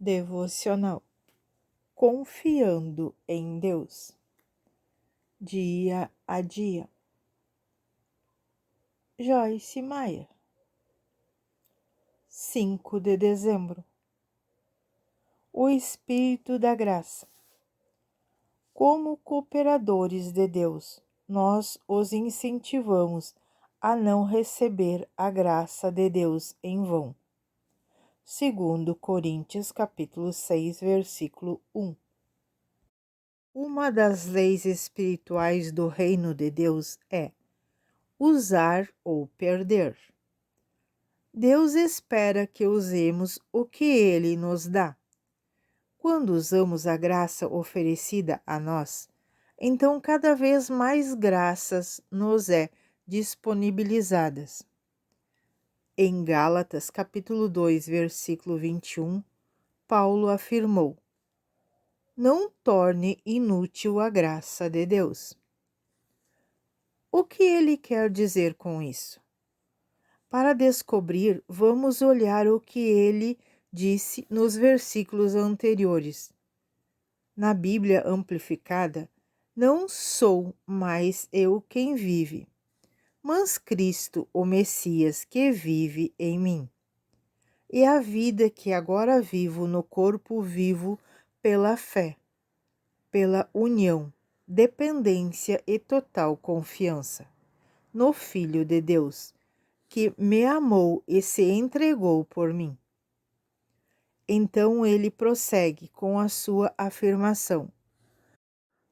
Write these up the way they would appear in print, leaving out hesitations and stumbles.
Devocional Confiando em Deus, dia a dia. Joyce Meyer, 5 de dezembro. O Espírito da Graça. Como cooperadores de Deus, nós os incentivamos a não receber a graça de Deus em vão. 2 Coríntios capítulo 6, versículo 1. Uma das leis espirituais do reino de Deus é usar ou perder. Deus espera que usemos o que Ele nos dá. Quando usamos a graça oferecida a nós, então cada vez mais graças nos é disponibilizadas. Em Gálatas capítulo 2, versículo 21, Paulo afirmou: não torne inútil a graça de Deus. O que ele quer dizer com isso? Para descobrir, vamos olhar o que ele disse nos versículos anteriores. Na Bíblia Amplificada, não sou mais eu quem vive, mas Cristo, o Messias, que vive em mim. E a vida que agora vivo no corpo vivo pela fé, pela união, dependência e total confiança no Filho de Deus, que me amou e se entregou por mim. Então ele prossegue com a sua afirmação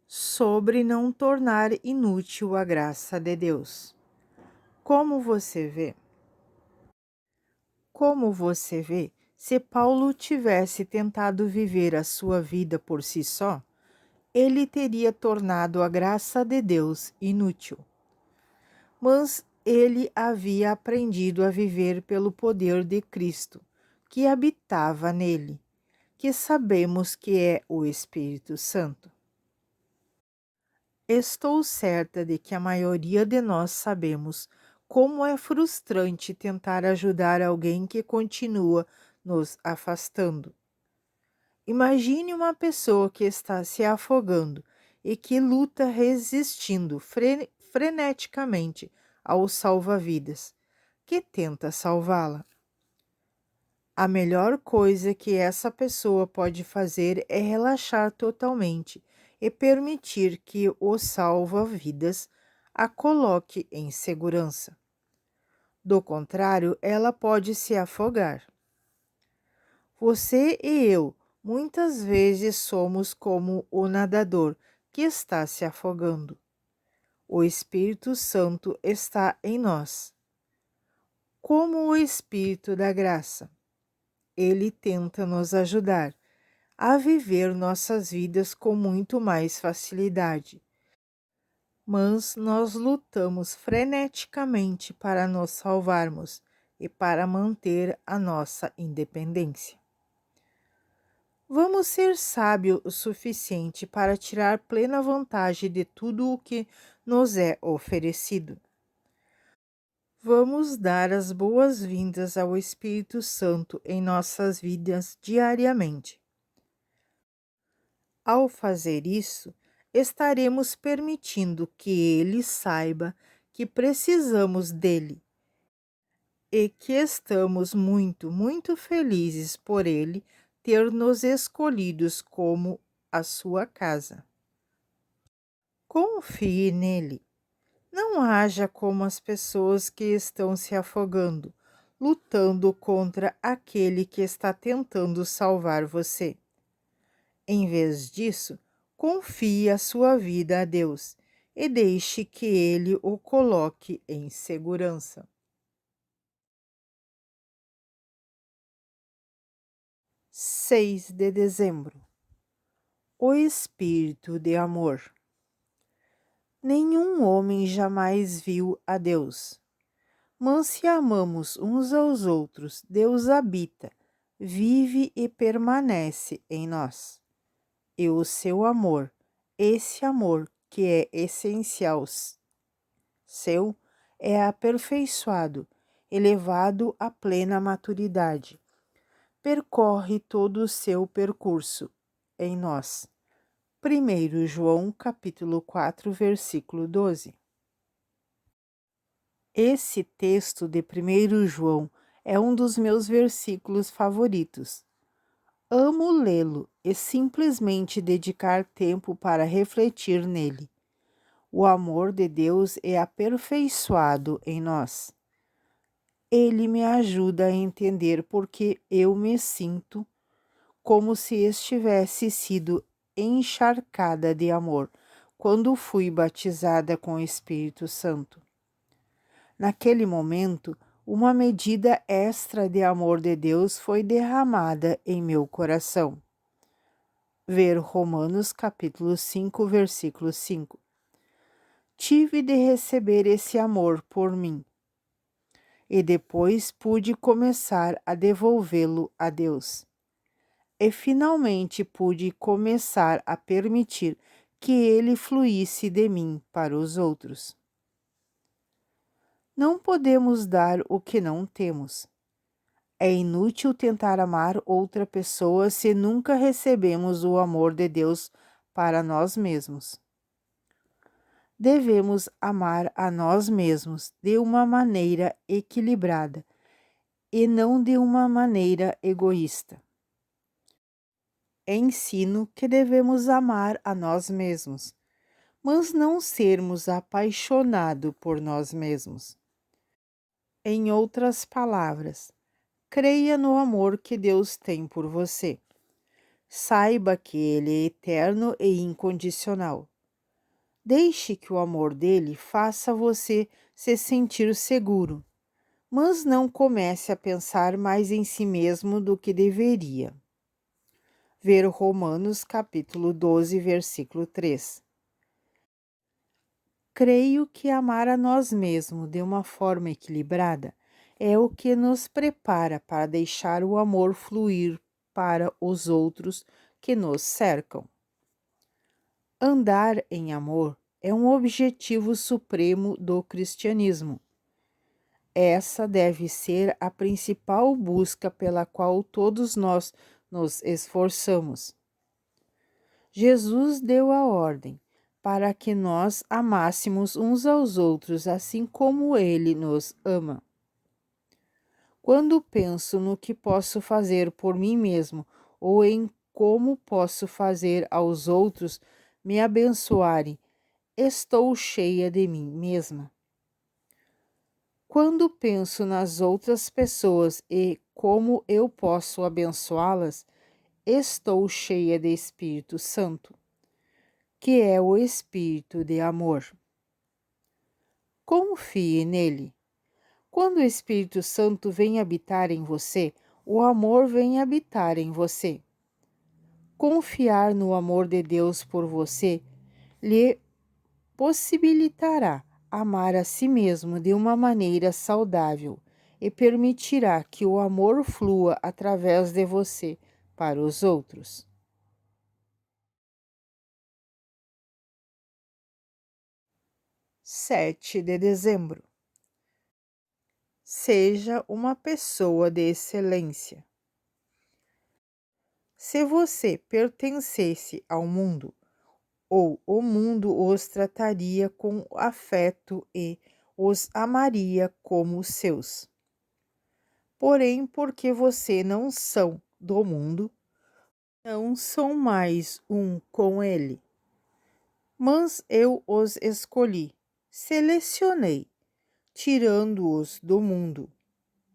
sobre não tornar inútil a graça de Deus. Como você vê? Se Paulo tivesse tentado viver a sua vida por si só, ele teria tornado a graça de Deus inútil. Mas ele havia aprendido a viver pelo poder de Cristo, que habitava nele, que sabemos que é o Espírito Santo. Estou certa de que a maioria de nós sabemos como é frustrante tentar ajudar alguém que continua nos afastando. Imagine uma pessoa que está se afogando e que luta resistindo freneticamente ao salva-vidas, que tenta salvá-la. A melhor coisa que essa pessoa pode fazer é relaxar totalmente e permitir que o salva-vidas a coloque em segurança. Do contrário, ela pode se afogar. Você e eu muitas vezes somos como o nadador que está se afogando. O Espírito Santo está em nós. Como o Espírito da Graça, ele tenta nos ajudar a viver nossas vidas com muito mais facilidade. Mas nós lutamos freneticamente para nos salvarmos e para manter a nossa independência. Vamos ser sábios o suficiente para tirar plena vantagem de tudo o que nos é oferecido. Vamos dar as boas-vindas ao Espírito Santo em nossas vidas diariamente. Ao fazer isso, estaremos permitindo que ele saiba que precisamos dele e que estamos muito, muito felizes por ele ter nos escolhidos como a sua casa. Confie nele. Não haja como as pessoas que estão se afogando, lutando contra aquele que está tentando salvar você. Em vez disso, confie a sua vida a Deus e deixe que Ele o coloque em segurança. 6 de dezembro. O Espírito de Amor. Nenhum homem jamais viu a Deus. Mas se amamos uns aos outros, Deus habita, vive e permanece em nós. E o seu amor, esse amor que é essencial seu, é aperfeiçoado, elevado à plena maturidade, percorre todo o seu percurso em nós. 1 João capítulo 4, versículo 12. Esse texto de 1 João é um dos meus versículos favoritos. Amo lê-lo e simplesmente dedicar tempo para refletir nele. O amor de Deus é aperfeiçoado em nós. Ele me ajuda a entender porque eu me sinto como se estivesse sido encharcada de amor quando fui batizada com o Espírito Santo. Naquele momento, uma medida extra de amor de Deus foi derramada em meu coração. Ver Romanos capítulo 5, versículo 5. Tive de receber esse amor por mim, e depois pude começar a devolvê-lo a Deus. E finalmente pude começar a permitir que ele fluísse de mim para os outros. Não podemos dar o que não temos. É inútil tentar amar outra pessoa se nunca recebemos o amor de Deus para nós mesmos. Devemos amar a nós mesmos de uma maneira equilibrada e não de uma maneira egoísta. Ensino que devemos amar a nós mesmos, mas não sermos apaixonados por nós mesmos. Em outras palavras, creia no amor que Deus tem por você. Saiba que ele é eterno e incondicional. Deixe que o amor dele faça você se sentir seguro, mas não comece a pensar mais em si mesmo do que deveria. Ver Romanos capítulo 12, versículo 3. Creio que amar a nós mesmos de uma forma equilibrada é o que nos prepara para deixar o amor fluir para os outros que nos cercam. Andar em amor é um objetivo supremo do cristianismo. Essa deve ser a principal busca pela qual todos nós nos esforçamos. Jesus deu a ordem para que nós amássemos uns aos outros assim como ele nos ama. Quando penso no que posso fazer por mim mesmo ou em como posso fazer aos outros me abençoarem, estou cheia de mim mesma. Quando penso nas outras pessoas e como eu posso abençoá-las, estou cheia de Espírito Santo, que é o Espírito de amor. Confie nele. Quando o Espírito Santo vem habitar em você, o amor vem habitar em você. Confiar no amor de Deus por você lhe possibilitará amar a si mesmo de uma maneira saudável e permitirá que o amor flua através de você para os outros. 7 de dezembro. Seja uma pessoa de excelência. Se você pertencesse ao mundo, ou o mundo os trataria com afeto e os amaria como seus. Porém, porque você não são do mundo, não são mais um com ele. Mas eu os escolhi, selecionei, tirando-os do mundo.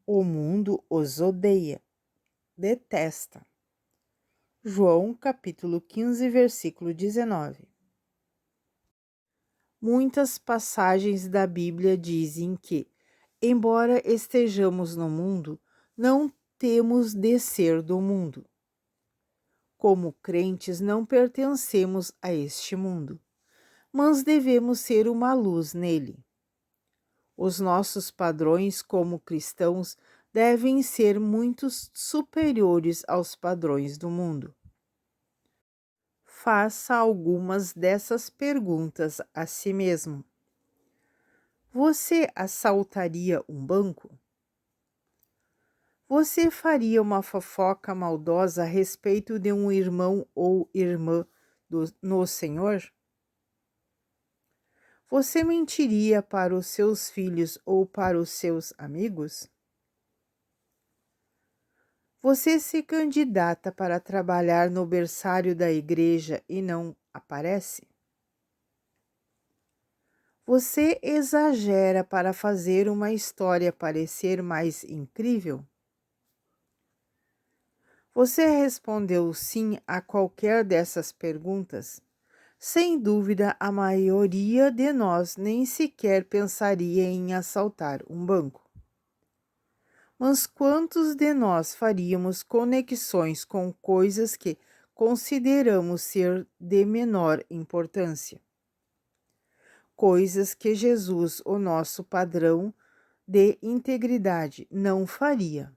O mundo os odeia, detesta. João capítulo 15, versículo 19. Muitas passagens da Bíblia dizem que, embora estejamos no mundo, não temos de ser do mundo. Como crentes, não pertencemos a este mundo, mas devemos ser uma luz nele. Os nossos padrões como cristãos devem ser muito superiores aos padrões do mundo. Faça algumas dessas perguntas a si mesmo. Você assaltaria um banco? Você faria uma fofoca maldosa a respeito de um irmão ou irmã no Senhor? Você mentiria para os seus filhos ou para os seus amigos? Você se candidata para trabalhar no berçário da igreja e não aparece? Você exagera para fazer uma história parecer mais incrível? Você respondeu sim a qualquer dessas perguntas? Sem dúvida, a maioria de nós nem sequer pensaria em assaltar um banco. Mas quantos de nós faríamos conexões com coisas que consideramos ser de menor importância? Coisas que Jesus, o nosso padrão de integridade, não faria.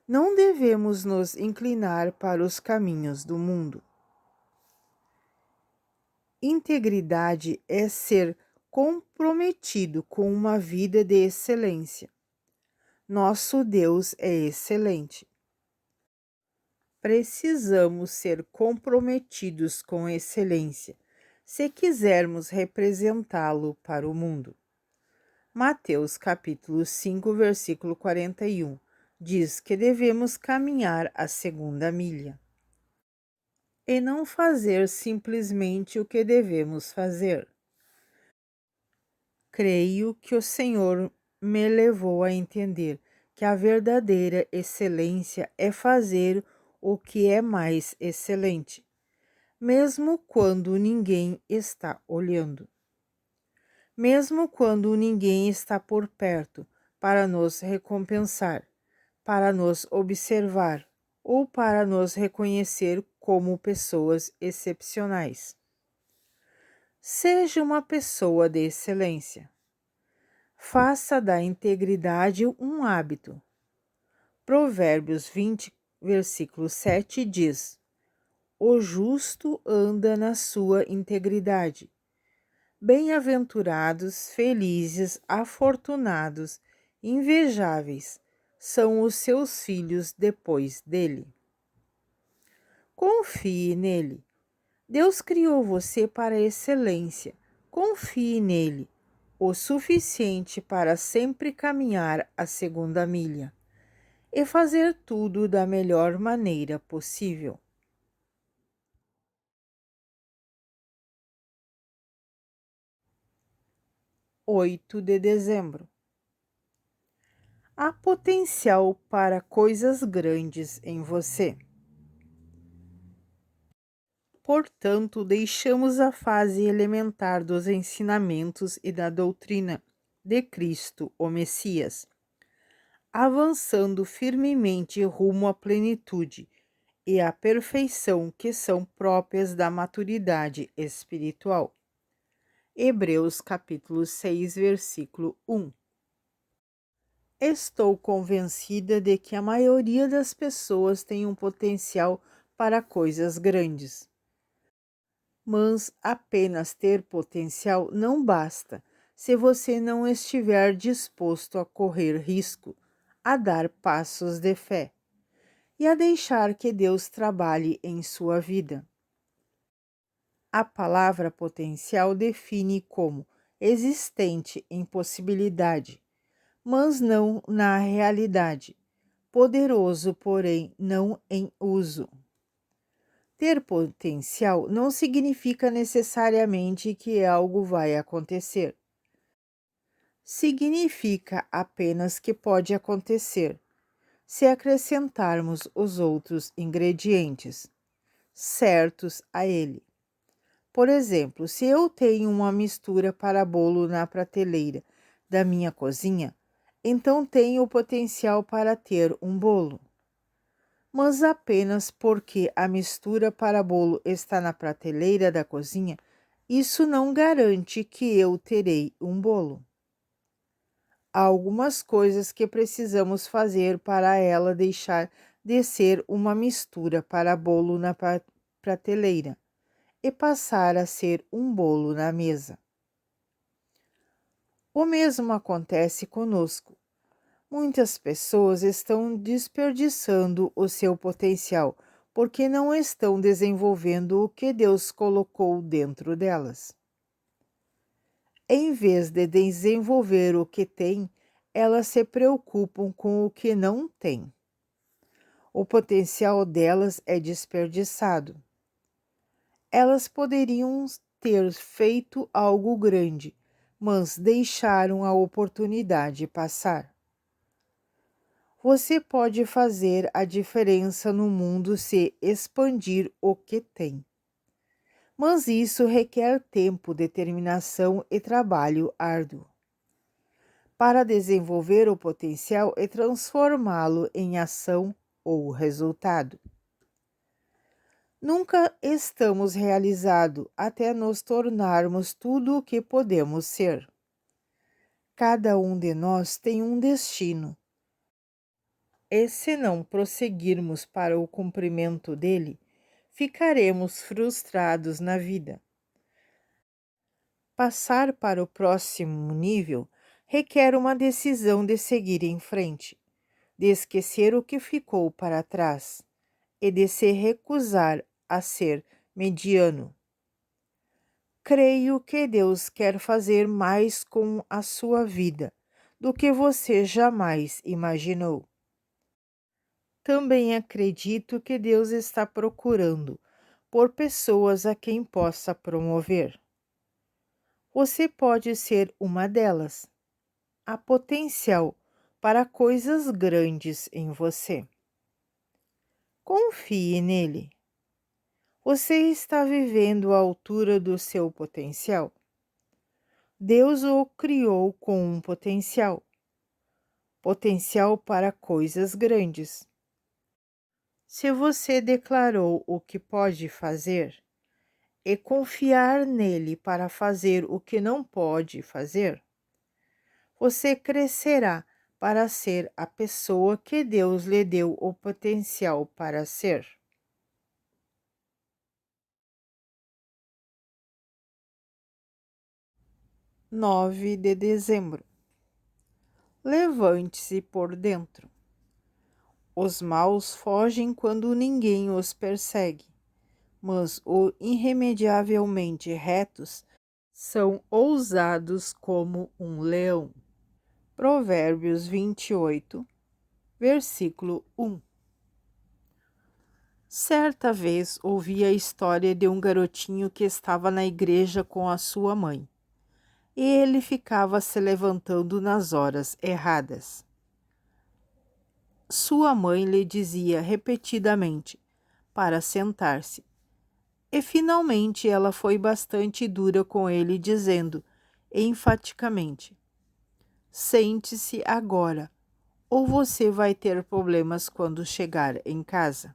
Não devemos nos inclinar para os caminhos do mundo. Integridade é ser comprometido com uma vida de excelência. Nosso Deus é excelente. Precisamos ser comprometidos com excelência se quisermos representá-lo para o mundo. Mateus capítulo 5, versículo 41, diz que devemos caminhar a segunda milha e não fazer simplesmente o que devemos fazer. Creio que o Senhor me levou a entender que a verdadeira excelência é fazer o que é mais excelente, mesmo quando ninguém está olhando. Mesmo quando ninguém está por perto para nos recompensar, para nos observar ou para nos reconhecer como pessoas excepcionais. Seja uma pessoa de excelência. Faça da integridade um hábito. Provérbios 20, versículo 7 diz: O justo anda na sua integridade. Bem-aventurados, felizes, afortunados, invejáveis são os seus filhos depois dele. Confie nele. Deus criou você para a excelência. Confie nele, o suficiente para sempre caminhar a segunda milha e fazer tudo da melhor maneira possível. 8 de dezembro. Há potencial para coisas grandes em você. Portanto, deixamos a fase elementar dos ensinamentos e da doutrina de Cristo, o Messias, avançando firmemente rumo à plenitude e à perfeição que são próprias da maturidade espiritual. Hebreus capítulo 6, versículo 1. Estou convencida de que a maioria das pessoas tem um potencial para coisas grandes. Mas apenas ter potencial não basta se você não estiver disposto a correr risco, a dar passos de fé e a deixar que Deus trabalhe em sua vida. A palavra potencial define como existente em possibilidade, mas não na realidade, poderoso, porém não em uso. Ter potencial não significa necessariamente que algo vai acontecer. Significa apenas que pode acontecer, se acrescentarmos os outros ingredientes, certos a ele. Por exemplo, se eu tenho uma mistura para bolo na prateleira da minha cozinha, então tenho o potencial para ter um bolo. Mas apenas porque a mistura para bolo está na prateleira da cozinha, isso não garante que eu terei um bolo. Há algumas coisas que precisamos fazer para ela deixar de ser uma mistura para bolo na prateleira e passar a ser um bolo na mesa. O mesmo acontece conosco. Muitas pessoas estão desperdiçando o seu potencial porque não estão desenvolvendo o que Deus colocou dentro delas. Em vez de desenvolver o que têm, elas se preocupam com o que não têm. O potencial delas é desperdiçado. Elas poderiam ter feito algo grande, mas deixaram a oportunidade passar. Você pode fazer a diferença no mundo se expandir o que tem. Mas isso requer tempo, determinação e trabalho árduo. Para desenvolver o potencial e transformá-lo em ação ou resultado. Nunca estamos realizados até nos tornarmos tudo o que podemos ser. Cada um de nós tem um destino. E se não prosseguirmos para o cumprimento dele, ficaremos frustrados na vida. Passar para o próximo nível requer uma decisão de seguir em frente, de esquecer o que ficou para trás e de se recusar a ser mediano. Creio que Deus quer fazer mais com a sua vida do que você jamais imaginou. Também acredito que Deus está procurando por pessoas a quem possa promover. Você pode ser uma delas. Há potencial para coisas grandes em você. Confie nele. Você está vivendo à altura do seu potencial? Deus o criou com um potencial. Potencial para coisas grandes. Se você declarou o que pode fazer e confiar nele para fazer o que não pode fazer, você crescerá para ser a pessoa que Deus lhe deu o potencial para ser. 9 de dezembro. Levante-se por dentro. Os maus fogem quando ninguém os persegue, mas os irremediavelmente retos são ousados como um leão. Provérbios 28, versículo 1. Certa vez ouvi a história de um garotinho que estava na igreja com a sua mãe, e ele ficava se levantando nas horas erradas. Sua mãe lhe dizia repetidamente para sentar-se, e finalmente ela foi bastante dura com ele, dizendo enfaticamente: sente-se agora, ou você vai ter problemas quando chegar em casa.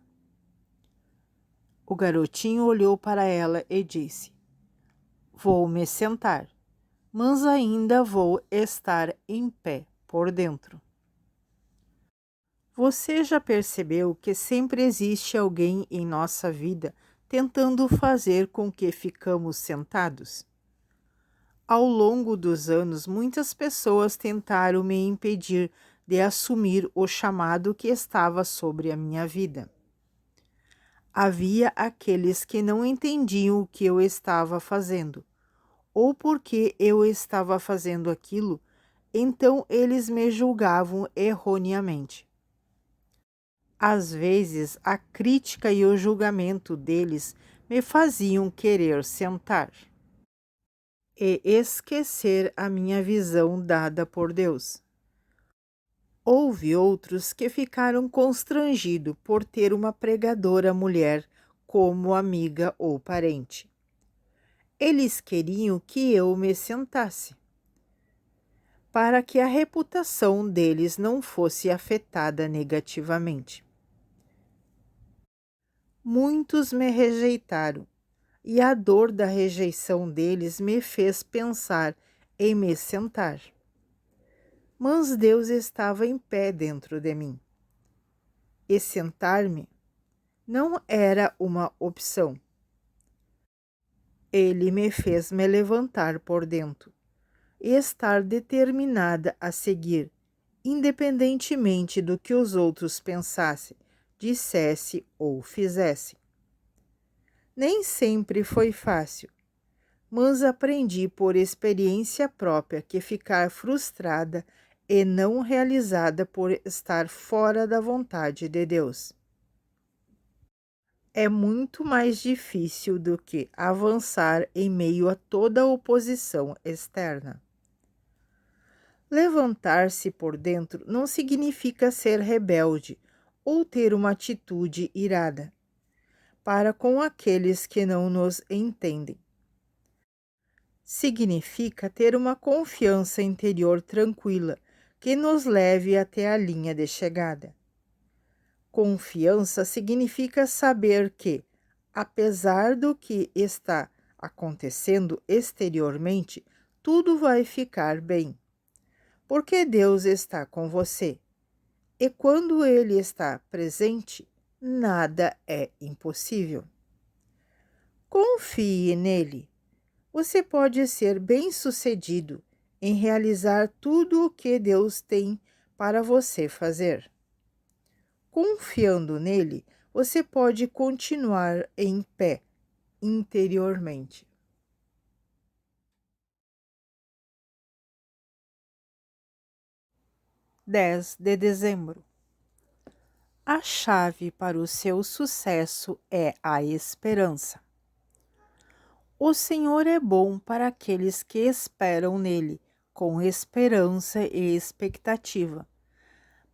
O garotinho olhou para ela e disse: vou me sentar, mas ainda vou estar em pé por dentro. Você já percebeu que sempre existe alguém em nossa vida tentando fazer com que ficamos sentados? Ao longo dos anos, muitas pessoas tentaram me impedir de assumir o chamado que estava sobre a minha vida. Havia aqueles que não entendiam o que eu estava fazendo, ou porque eu estava fazendo aquilo, então eles me julgavam erroneamente. Às vezes, a crítica e o julgamento deles me faziam querer sentar e esquecer a minha visão dada por Deus. Houve outros que ficaram constrangidos por ter uma pregadora mulher como amiga ou parente. Eles queriam que eu me sentasse, para que a reputação deles não fosse afetada negativamente. Muitos me rejeitaram, e a dor da rejeição deles me fez pensar em me sentar. Mas Deus estava em pé dentro de mim, e sentar-me não era uma opção. Ele me fez me levantar por dentro e estar determinada a seguir independentemente do que os outros pensassem, dissessem ou fizessem. Nem sempre foi fácil, mas aprendi por experiência própria que ficar frustrada e não realizada por estar fora da vontade de Deus é muito mais difícil do que avançar em meio a toda a oposição externa. Levantar-se por dentro não significa ser rebelde ou ter uma atitude irada para com aqueles que não nos entendem. Significa ter uma confiança interior tranquila que nos leve até a linha de chegada. Confiança significa saber que, apesar do que está acontecendo exteriormente, tudo vai ficar bem. Porque Deus está com você. E quando Ele está presente, nada é impossível. Confie nele. Você pode ser bem-sucedido em realizar tudo o que Deus tem para você fazer. Confiando nele, você pode continuar em pé interiormente. 10 de dezembro. A chave para o seu sucesso é a esperança. O Senhor é bom para aqueles que esperam nele, com esperança e expectativa.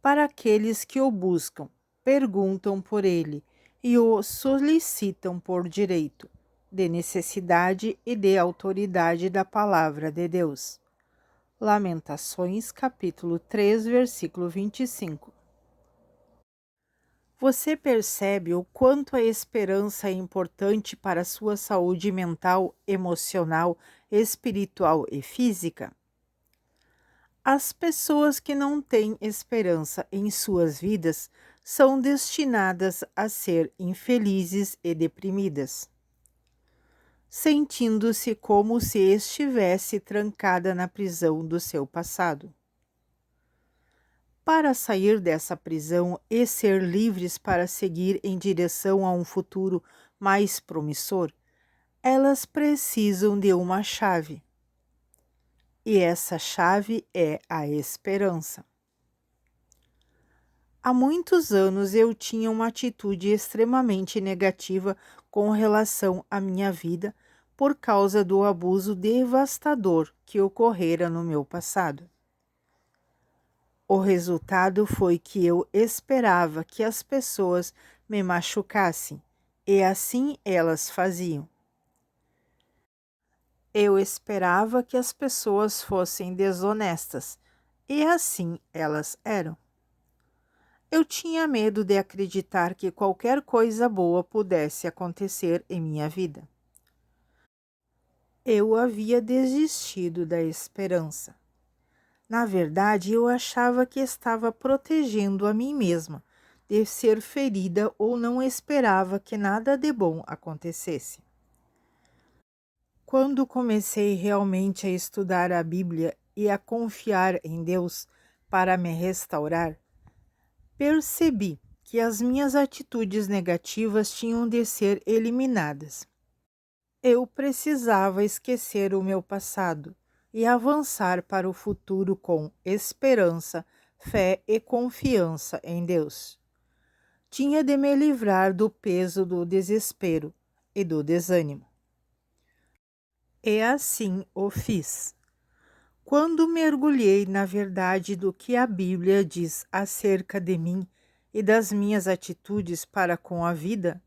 Para aqueles que o buscam, perguntam por ele e o solicitam por direito, de necessidade e de autoridade da palavra de Deus. Lamentações, capítulo 3, versículo 25. Você percebe o quanto a esperança é importante para a sua saúde mental, emocional, espiritual e física? As pessoas que não têm esperança em suas vidas são destinadas a ser infelizes e deprimidas, sentindo-se como se estivesse trancada na prisão do seu passado. Para sair dessa prisão e ser livres para seguir em direção a um futuro mais promissor, elas precisam de uma chave. E essa chave é a esperança. Há muitos anos eu tinha uma atitude extremamente negativa com relação à minha vida por causa do abuso devastador que ocorrera no meu passado. O resultado foi que eu esperava que as pessoas me machucassem, e assim elas faziam. Eu esperava que as pessoas fossem desonestas, e assim elas eram. Eu tinha medo de acreditar que qualquer coisa boa pudesse acontecer em minha vida. Eu havia desistido da esperança. Na verdade, eu achava que estava protegendo a mim mesma de ser ferida ou não esperava que nada de bom acontecesse. Quando comecei realmente a estudar a Bíblia e a confiar em Deus para me restaurar, percebi que as minhas atitudes negativas tinham de ser eliminadas. Eu precisava esquecer o meu passado e avançar para o futuro com esperança, fé e confiança em Deus. Tinha de me livrar do peso do desespero e do desânimo. E assim o fiz. Quando mergulhei na verdade do que a Bíblia diz acerca de mim e das minhas atitudes para com a vida,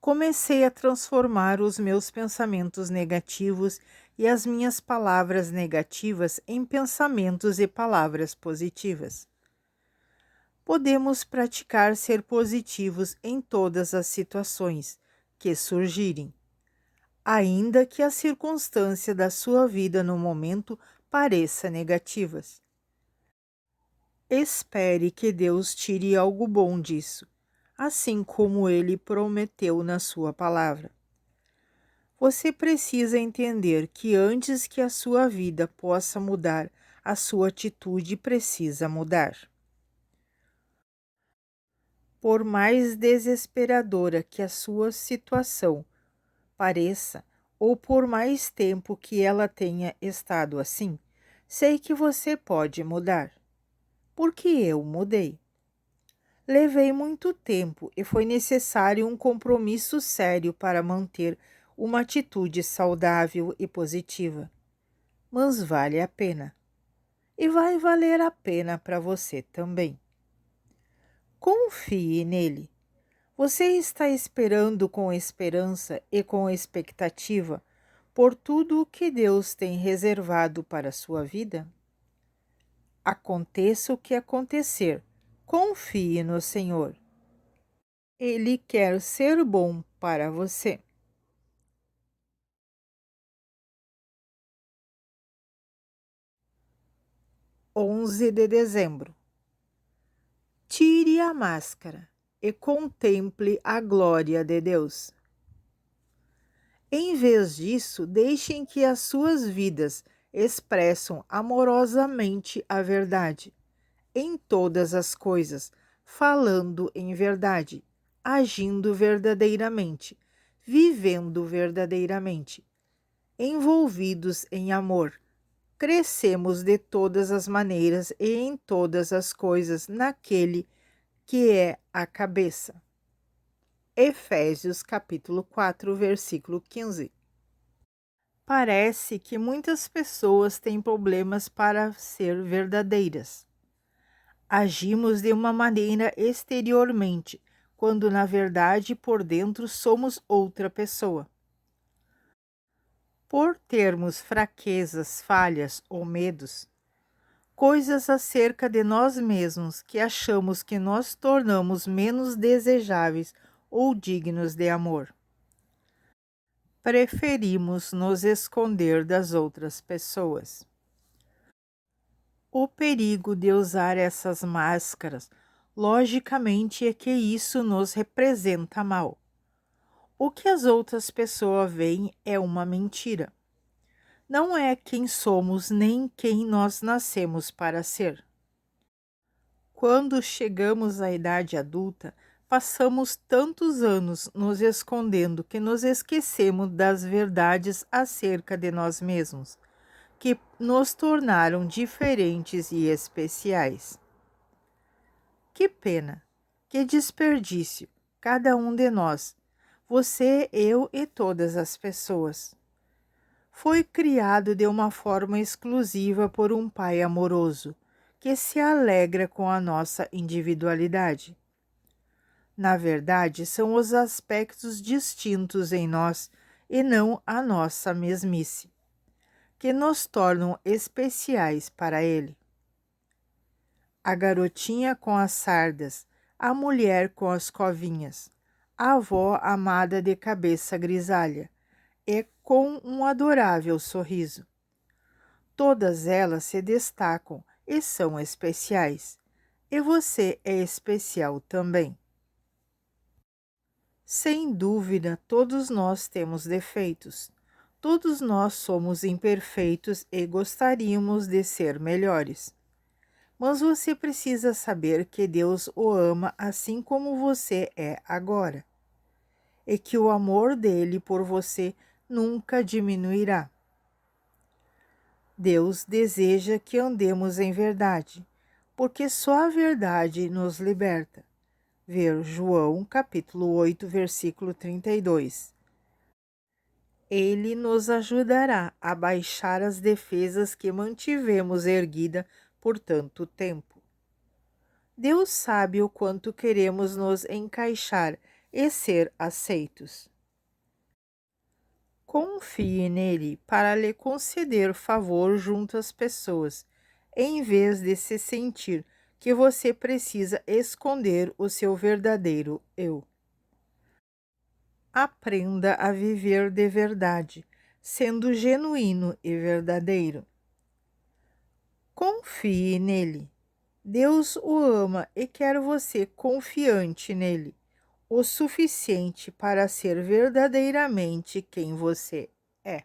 comecei a transformar os meus pensamentos negativos e as minhas palavras negativas em pensamentos e palavras positivas. Podemos praticar ser positivos em todas as situações que surgirem, ainda que a circunstância da sua vida no momento pareça negativas. Espere que Deus tire algo bom disso, assim como Ele prometeu na sua palavra. Você precisa entender que antes que a sua vida possa mudar a sua atitude precisa mudar. Por mais desesperadora que a sua situação pareça, ou por mais tempo que ela tenha estado assim, sei que você pode mudar. Porque eu mudei. Levei muito tempo e foi necessário um compromisso sério para manter uma atitude saudável e positiva. Mas vale a pena. E vai valer a pena para você também. Confie nele. Você está esperando com esperança e com expectativa por tudo o que Deus tem reservado para a sua vida? Aconteça o que acontecer, confie no Senhor. Ele quer ser bom para você. 11 de dezembro. Tire a máscara e contemple a glória de Deus. Em vez disso, deixem que as suas vidas expressam amorosamente a verdade, em todas as coisas, falando em verdade, agindo verdadeiramente, vivendo verdadeiramente, envolvidos em amor. Crescemos de todas as maneiras e em todas as coisas naquele que é a cabeça. Efésios capítulo 4, versículo 15. Parece que muitas pessoas têm problemas para ser verdadeiras. Agimos de uma maneira exteriormente, quando na verdade por dentro somos outra pessoa. Por termos fraquezas, falhas ou medos, coisas acerca de nós mesmos que achamos que nós tornamos menos desejáveis ou dignos de amor. Preferimos nos esconder das outras pessoas. O perigo de usar essas máscaras, logicamente, é que isso nos representa mal. O que as outras pessoas veem é uma mentira. Não é quem somos nem quem nós nascemos para ser. Quando chegamos à idade adulta, passamos tantos anos nos escondendo que nos esquecemos das verdades acerca de nós mesmos, que nos tornaram diferentes e especiais. Que pena, que desperdício, cada um de nós, você, eu e todas as pessoas. Foi criado de uma forma exclusiva por um Pai amoroso, que se alegra com a nossa individualidade. Na verdade, são os aspectos distintos em nós e não a nossa mesmice, que nos tornam especiais para Ele. A garotinha com as sardas, a mulher com as covinhas, a avó amada de cabeça grisalha e com um adorável sorriso. Todas elas se destacam e são especiais, e você é especial também. Sem dúvida, todos nós temos defeitos. Todos nós somos imperfeitos e gostaríamos de ser melhores. Mas você precisa saber que Deus o ama assim como você é agora, e que o amor dele por você nunca diminuirá. Deus deseja que andemos em verdade, porque só a verdade nos liberta. Ver João capítulo 8, versículo 32. Ele nos ajudará a baixar as defesas que mantivemos erguida por tanto tempo. Deus sabe o quanto queremos nos encaixar e ser aceitos. Confie nele para lhe conceder favor junto às pessoas, em vez de se sentir que você precisa esconder o seu verdadeiro eu. Aprenda a viver de verdade, sendo genuíno e verdadeiro. Confie nele. Deus o ama e quer você confiante nele, o suficiente para ser verdadeiramente quem você é.